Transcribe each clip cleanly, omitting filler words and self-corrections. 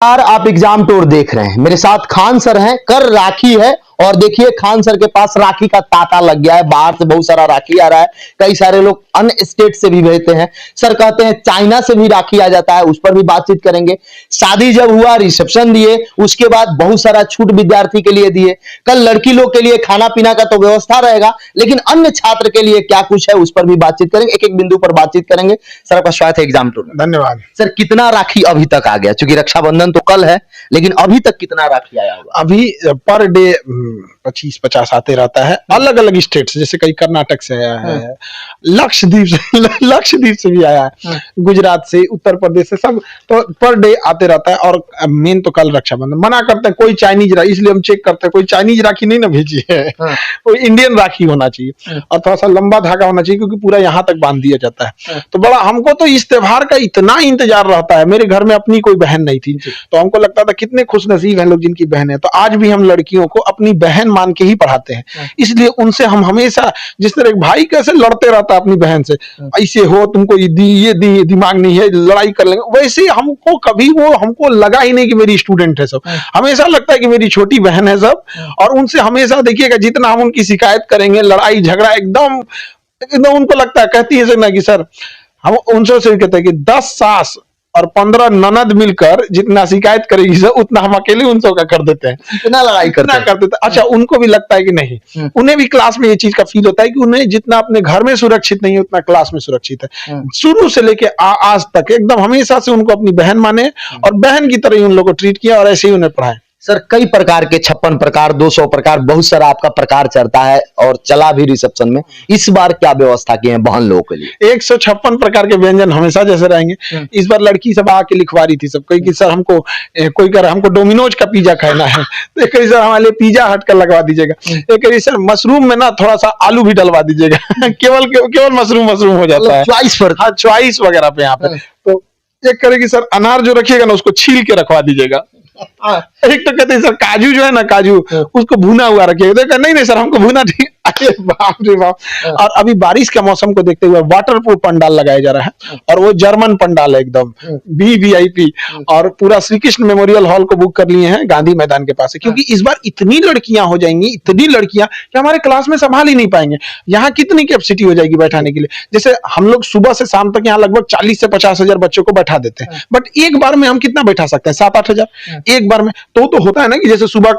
आप exam tour देख रहे हैं, मेरे साथ खान सर हैं। कर राखी है और देखिए खान सर के पास राखी का तांता लग गया है। बाहर से बहुत सारा राखी आ रहा है, कई सारे लोग अन्य स्टेट से भी भेजते हैं। सर कहते हैं चाइना से भी राखी आ जाता है, उस पर भी बातचीत करेंगे। शादी जब हुआ, रिसेप्शन दिए, उसके बाद बहुत सारा छूट विद्यार्थी के लिए दिए। कल लड़की लोग के लिए खाना पीना का तो व्यवस्था रहेगा, लेकिन अन्य छात्र के लिए क्या कुछ है उस पर भी बातचीत करेंगे। एक एक बिंदु पर बातचीत करेंगे। सर आपका स्वागत है एग्जाम टूर में। धन्यवाद सर, कितना राखी अभी तक आ गया? क्योंकि रक्षाबंधन तो कल है, लेकिन अभी तक कितना राखी आया होगा? अभी पर डे 25-50 आते रहता है, अलग अलग स्टेट से। जैसे कई कर्नाटक से आया है, लक्षद्वीप से भी आया है, गुजरात से, उत्तर प्रदेश से, सब तो पर डे आते रहता है। और मेन तो कल रक्षाबंधन मना करते हैं, कोई चाइनीज राखी, इसलिए हम चेक करते हैं कोई चाइनीज राखी नहीं ना भेजी है, कोई इंडियन राखी होना चाहिए और थोड़ा सा लंबा धागा होना चाहिए, क्योंकि पूरा यहाँ तक बांध दिया जाता है। तो बड़ा हमको तो इस त्योहार का इतना इंतजार रहता है। मेरे घर में अपनी कोई बहन नहीं थी, तो हमको लगता था कितने खुशनसीब हैं लोग जिनकी बहन है। तो आज भी हम लड़कियों को अपनी बहन मान के ही पढ़ाते हैं, इसलिए उनसे हम हमेशा, जिस तरह एक भाई कैसे लड़ते रहता है अपनी बहन से, ऐसे हो तुमको ये दी दिमाग नहीं है, लड़ाई कर लेंगे, वैसे हमको कभी वो हमको लगा ही नहीं कि मेरी स्टूडेंट है सब। हमेशा लगता है कि मेरी छोटी बहन है सब। और उनसे हमेशा देखिएगा, जितना हम उनकी शिकायत करेंगे, लड़ाई झगड़ा एकदम एकदम उनको लगता है, कहती है ना कि सर, हम उनसे कहते हैं कि 10 सास और 15 ननद मिलकर जितना शिकायत करेगी सर, उतना हम अकेले उनसे का कर देते हैं, इतना लड़ाई करते हैं। अच्छा, उनको भी लगता है कि नहीं, उन्हें भी क्लास में ये चीज का फील होता है कि उन्हें जितना अपने घर में सुरक्षित नहीं है, उतना क्लास में सुरक्षित है। शुरू से लेके आज तक एकदम हमेशा से उनको अपनी बहन माने और बहन की तरह ही उन लोगों को ट्रीट किया और ऐसे ही उन्हें पढ़ाए। सर, कई प्रकार के 56 प्रकार, 200 प्रकार, बहुत सारा आपका प्रकार चलता है और चला भी रिसेप्शन में। इस बार क्या व्यवस्था की है बहन लोगों के लिए? 156 प्रकार के व्यंजन हमेशा जैसे रहेंगे। इस बार लड़की सब आके लिखवा रही थी सब, कोई कि सर हमको, कोई कह रहा हमको डोमिनोज का पिज्जा खाना है, तो एक सर हमारे लिए पिज्जा हट कर लगवा दीजिएगा, एक कह सर मशरूम में ना थोड़ा सा आलू भी डलवा दीजिएगा। केवल मशरूम हो जाता है, चॉइस पर। हाँ, चॉइस वगैरह पे यहाँ पे। तो एक करेगी सर अनार जो रखिएगा ना, उसको छील के रखवा दीजिएगा। एक तो कहते हैं सर काजू जो है ना, काजू उसको भुना हुआ रखिएगा, तो नहीं सर हमको भुना ठीक। अरे बाप रे बाप। और अभी बारिश का मौसम को देखते हुए वाटरप्रूफ पंडाल लगाया जा रहा है, और वो जर्मन पंडाल है एकदम VVIP, और पूरा श्री कृष्ण मेमोरियल हॉल को बुक कर लिए हैं, गांधी मैदान के पास है। क्योंकि इस बार इतनी लड़कियां हो जाएंगी, इतनी लड़कियां कि हमारे क्लास में संभाल ही नहीं पाएंगे। यहाँ कितनी कैपेसिटी हो जाएगी बैठाने के लिए? जैसे हम लोग सुबह से शाम तक यहाँ लगभग 40 से 50 हजार बच्चों को बैठा देते हैं, बट एक बार में हम कितना बैठा सकते हैं? 7-8 हजार एक बार में। तो होता है ना कि जैसे सुबह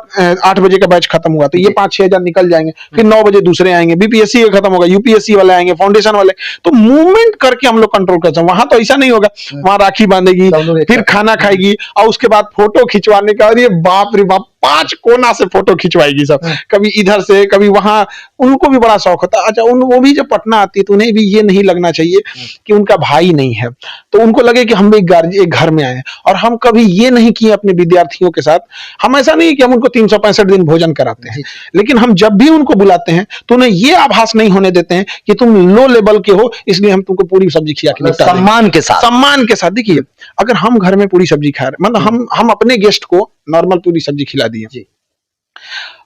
8 बजे का बैच खत्म हुआ तो ये 5-6 हजार निकल जाएंगे, फिर 9 बजे दूसरे आएंगे, BPSC खत्म होगा, UPSC वाले आएंगे, फाउंडेशन वाले। तो मूवमेंट करके हम लोग कंट्रोल करते हैं। वहां तो ऐसा नहीं होगा, वहां राखी बांधेगी, फिर खाना खाएगी, और उसके बाद फोटो खिंचवाने का, और ये बाप रे बाप 5 कोना से फोटो खिंचवाएगी सब, कभी इधर से कभी वहां। उनको भी बड़ा शौक होता है। अच्छा, वो भी जब पटना आती है तो उन्हें भी ये नहीं लगना चाहिए कि उनका भाई नहीं है, तो उनको लगे कि हम भी एक घर में आए। और हम कभी ये नहीं किए अपने विद्यार्थियों के साथ, हम ऐसा नहीं कि हम उनको 365 दिन भोजन कराते हैं, लेकिन हम जब भी उनको बुलाते हैं तो उन्हें ये आभास नहीं होने देते हैं कि तुम लो लेवल के हो, इसलिए हम तुमको पूरी सब्जी खिला के निपटा देंगे। सम्मान के साथ। देखिए, अगर हम घर में पूरी सब्जी खा रहे, मतलब हम अपने गेस्ट को नॉर्मल पूरी सब्जी खिला दिए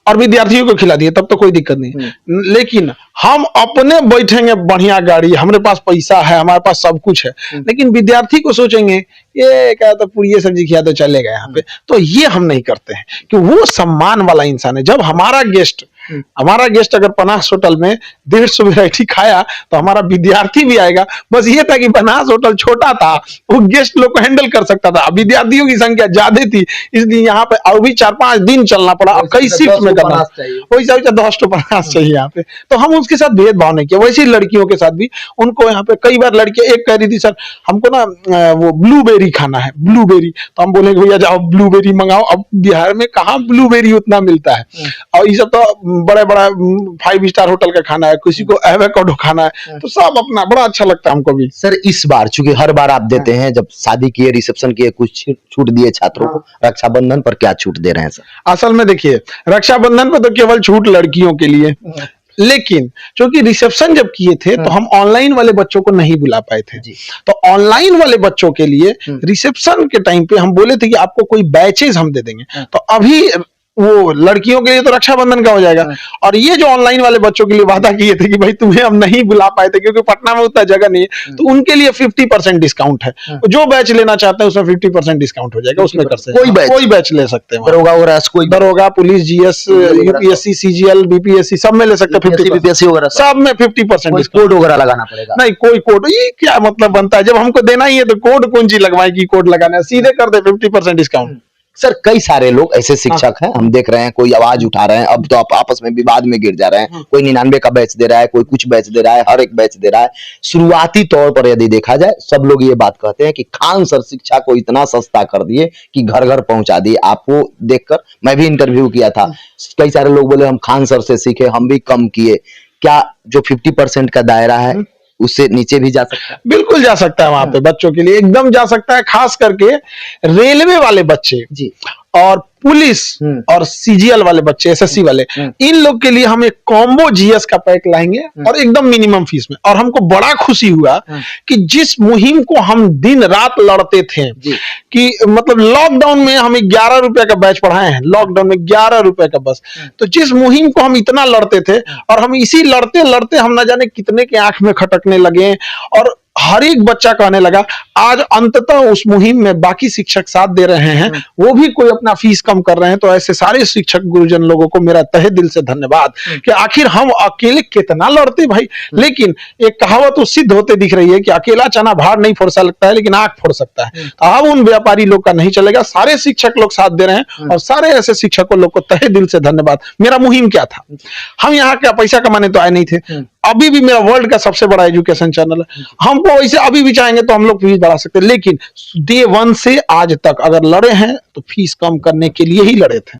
और विद्यार्थियों को खिला दिए, तब तो कोई दिक्कत नहीं। लेकिन हम अपने बैठेंगे बढ़िया गाड़ी, हमारे पास पैसा है, हमारे पास सब कुछ है, लेकिन विद्यार्थी को सोचेंगे ये क्या, तो पूरी सब्जी खिला तो चलेगा यहाँ पे। तो ये हम नहीं करते हैं कि वो सम्मान वाला इंसान है। जब हमारा गेस्ट अगर बनास होटल में 150 वैरायटी खाया, तो हमारा विद्यार्थी भी आएगा। बस ये था कि बनास होटल छोटा था, वो गेस्ट लोग को हैंडल कर सकता था, विद्यार्थियों की संख्या ज्यादा थी, इसलिए यहाँ पे और भी 4-5 दिन चलना पड़ा। अब कई शिफ्ट में करना, वही 10 तो बनास चाहिए यहाँ पे। तो हम उसके साथ भेदभाव नहीं किया। वैसे ही लड़कियों के साथ भी उनको यहाँ पे कई बार लड़कियां एक कह रही थी सर हमको ना वो ब्लूबेरी खाना है, ब्लूबेरी। तो हम बोले भैया जाओ ब्लूबेरी मंगाओ। अब बिहार में कहाँ ब्लूबेरी उतना मिलता है, और ये सब तो बड़ा 5 स्टार होटल का खाना है, किसी को एवोकाडो खाना है, तो सब अपना बड़ा अच्छा लगता है हमको भी। सर, इस बार चूंकि हर बार आप देते हैं, जब शादी किए, रिसेप्शन किए, कुछ छूट दिए छात्रों को, रक्षाबंधन पर क्या छूट दे रहे हैं सर? असल में देखिए, रक्षाबंधन पर तो केवल छूट लड़कियों के लिए, लेकिन क्योंकि रिसेप्शन जब किए थे तो हम ऑनलाइन वाले बच्चों को नहीं बुला पाए थे, तो ऑनलाइन वाले बच्चों के लिए रिसेप्शन के टाइम पे हम बोले थे कि आपको कोई बैचेज हम दे देंगे। तो अभी वो लड़कियों के लिए तो रक्षाबंधन का हो जाएगा। और ये जो ऑनलाइन वाले बच्चों के लिए वादा किए थे कि भाई तुम्हें हम नहीं बुला पाए थे क्योंकि पटना में उतना जगह नहीं है, तो उनके लिए 50% डिस्काउंट है। जो बैच लेना चाहते हैं उसमें 50% डिस्काउंट हो जाएगा, उसमें कर सकते हैं, कोई बैच ले सकते हैं। दरोगा वगैरह कोई दरोगा, police, GS, UPSC, CGL, BPSC सब में ले सकते हैं। 50% वगैरह सब में 50% कोड वगैरह लगाना पड़ेगा? नहीं, कोई कोड, ये क्या मतलब बनता है? जब हमको देना ही है तो कोड कौन सी लगवाए की कोड लगाना है, सीधे कर दे 50% डिस्काउंट। सर कई सारे लोग ऐसे शिक्षक हैं, हम देख रहे हैं, कोई आवाज उठा रहे हैं, अब तो आप आपस में विवाद में गिर जा रहे हैं, कोई 99 का बैच दे रहा है, कोई कुछ बैच दे रहा है, हर एक बैच दे रहा है। शुरुआती तौर पर यदि देखा जाए, सब लोग ये बात कहते हैं कि खान सर शिक्षा को इतना सस्ता कर दिए कि घर घर पहुंचा दिए। आपको देखकर मैं भी इंटरव्यू किया था, कई सारे लोग बोले हम खान सर से सीखे, हम भी कम किए। क्या जो 50% का दायरा है उससे नीचे भी जा सकता है? बिल्कुल जा सकता है, वहां पे बच्चों के लिए एकदम जा सकता है। खास करके रेलवे वाले बच्चे जी और पुलिस और सीजीएल वाले बच्चे, एसएससी वाले, इन लोग के लिए हम एक कॉम्बो जीएस का पैक लाएंगे और एकदम मिनिमम फीस में। और हमको बड़ा खुशी हुआ कि जिस मुहिम को हम दिन रात लड़ते थे कि मतलब लॉकडाउन में हम 11 रुपए का बैच पढ़ाए हैं, लॉकडाउन में 11 रुपए का बस। तो जिस मुहिम को हम इतना लड़ते थे और हम इसी लड़ते लड़ते हम ना जाने कितने के आंख में खटकने लगे और हर एक बच्चा कहने लगा, आज अंततः उस मुहिम में बाकी शिक्षक साथ दे रहे हैं, वो भी कोई अपना फीस कम कर रहे हैं। तो ऐसे सारे शिक्षक गुरुजन लोगों को मेरा तहे दिल से धन्यवाद कि आखिर हम अकेले कितना लड़ते भाई, लेकिन एक कहावत तो सिद्ध होते दिख रही है कि अकेला चना भार नहीं फोड़ सकता है लेकिन आंख फोड़ सकता है। तो अब उन व्यापारी लोग का नहीं चलेगा, सारे शिक्षक लोग साथ दे रहे हैं और सारे ऐसे शिक्षकों लोग को तहे दिल से धन्यवाद। मेरा मुहिम क्या था, हम यहाँ क्या पैसा कमाने तो आए नहीं थे। अभी भी मेरा वर्ल्ड का सबसे बड़ा एजुकेशन चैनल है, हमको वैसे अभी भी चाहेंगे तो हम लोग फीस बढ़ा सकते हैं, लेकिन डे 1 से आज तक अगर लड़े हैं तो फीस कम करने के लिए ही लड़े थे।